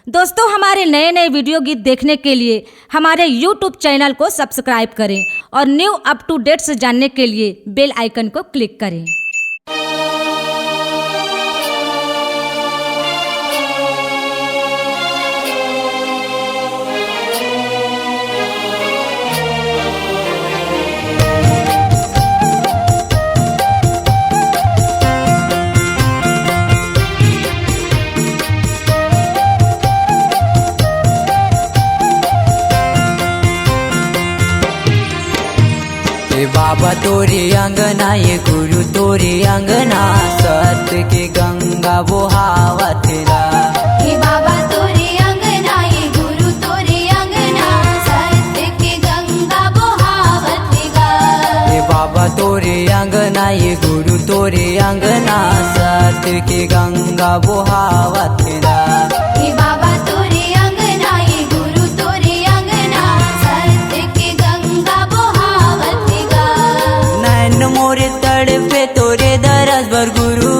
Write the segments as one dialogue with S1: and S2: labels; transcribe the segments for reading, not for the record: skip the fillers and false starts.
S1: दोस्तों, हमारे नए नए वीडियो गीत देखने के लिए हमारे YouTube चैनल को सब्सक्राइब करें और न्यू अप टू डेट्स जानने के लिए बेल आइकन को क्लिक करें।
S2: बाबा तोरे अंगना ये गुरु तोरे अंगना, सत्य के गंगा बहावत रा।
S3: हे बाबा तोरे अंगना ये गुरु तोरे अंगना, सत्य के गंगा बहावत रा।
S2: हे बाबा तोरे अंगना ये गुरु तोरे अंगना, सत्य के गंगा बहावत रा।
S3: हे बाबा तोरे अंगना ये गुरु तोरे अंगना, सत्य के गंगा बहावत रा।
S2: नैन मोरे तड़पे तोरे दरस भर गुरु,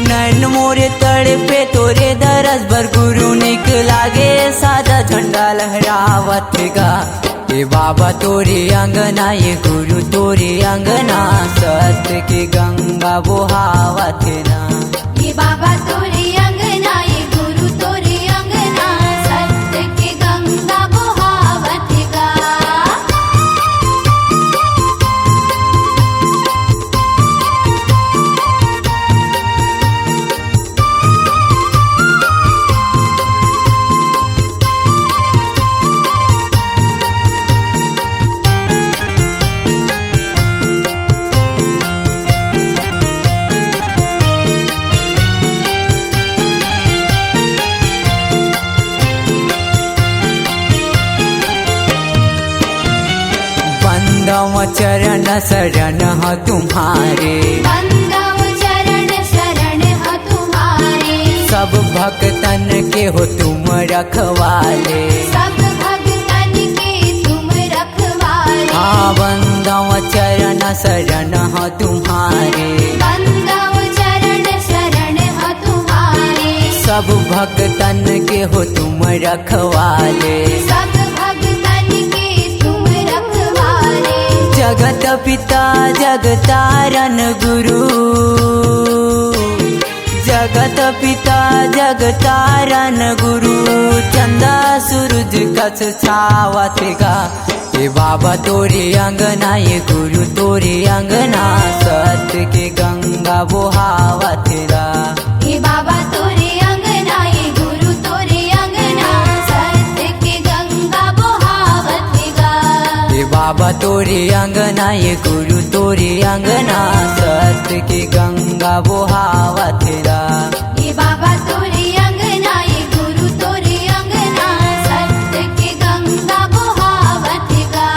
S2: नैन मोरे तड़पे तोरे दरस भर गुरु, निक लागे सादा झंडा लहरावत गा। हे बाबा तोरे अंगना ये गुरु तोरे अंगना, सत्य के गंगा बहावत रा।
S3: हे बाबा तोरे अंगना ये गुरु तोरे अंगना, सत्य के गंगा बहावत रा।
S2: बंदव चरण शरण ह तुम्हारे,
S3: बंदव चरण शरण ह तुम्हारे,
S2: सब भक्तन के हो तुम रखवाले।
S3: सब भक्तन के तुम रखवाले।
S2: हाँ बंदव चरण शरण ह तुम्हारे,
S3: बंदव चरण शरण ह तुम्हारे,
S2: सब भक्तन के हो तुम रखवाले।
S3: सब भक्तन के तुम रखवाले।
S2: जगत पिता जगतारन गुरु, जगत पिता जगतारन गुरु, चंदा सूरज कस छावत गा। हे बाबा तोरे अंगना ये गुरु तोरे अंगना, सत्य के गंगा बहावत रा।
S3: हे बाबा तोरे अंगना ये गुरु तोरे अंगना, सत्य के गंगा बहावत रा।
S2: हे बाबा तोरे अंगना ये गुरु तोरे अंगना, सत्य के गंगा बहावत रा।
S3: हे बाबा तोरे अंगना ये गुरु तोरे अंगना, सत्य के गंगा बहावत रा।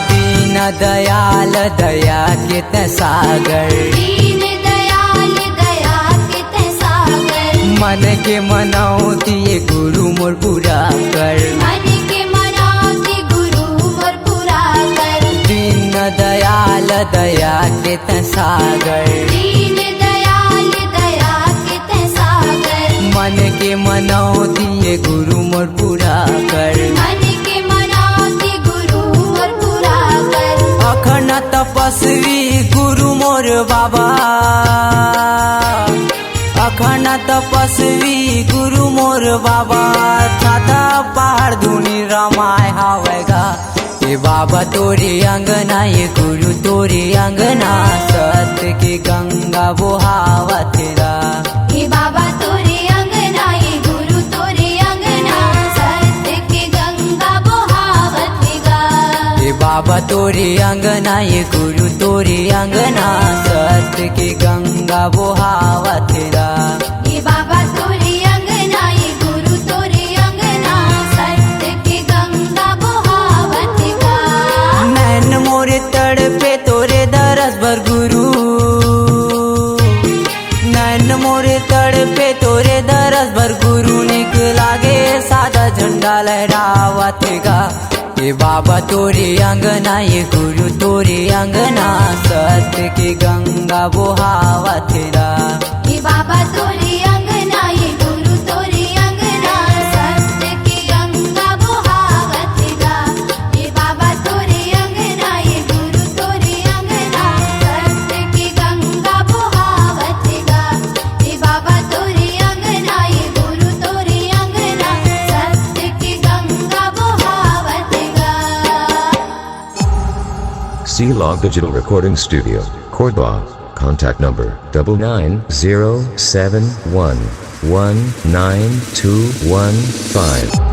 S2: दीन दयाल दया के ते सागर,
S3: दीन दयाल दया के ते सागर,
S2: मन के मनौती ये गुरु मोर पूरा कर।
S3: मन के मनाती गुरु मोर पूरा कर।
S2: दीन दयाल दया के ते सागर,
S3: दीन दयाल दया के ते सागर,
S2: मन के मनौती ये गुरु मोर पूरा कर।
S3: मन के मनाती गुरु मोर पूरा कर।
S2: अखंड तपस्वी गुरु मोर बाबा, अखंड तपस्वी गुरु मोर बाबा, छाता पहाड़ धुनी रमाय हवेगा। हे बाबा तोरे अंगना ये गुरु तोरे अंगना, सत्य के गंगा बहावत रा।
S3: हे बाबा तोरे अंगना ये गुरु तोरे अंगना, सत्य के गंगा बहावत रा।
S2: हे बाबा तोरे अंगना ये गुरु तोरे अंगना, सत्य के गंगा बहावत रा।
S3: हे बाबा
S2: तड़पे तोरे दरस भर गुरु निक लागे सादा झंडा लहरावत गा ये बाबा तोरे अंगना ये गुरु तोरे अंगना सत्य की गंगा बहावत गा
S3: ये बाबा तोरे अंगना ये गुरु तोरे अंगना सत्य की गंगा बहावत गा ये बाबा तोरे अंगना ये गुरु तोरे अंगना सत्य की गंगा बहावत गा ये बाबा तोरे अंगना ये गुरु तोरे अंगना सत्य की गंगा बहावत गा।
S4: C-Log Digital Recording Studio, Cordoba. Contact number 9907119215.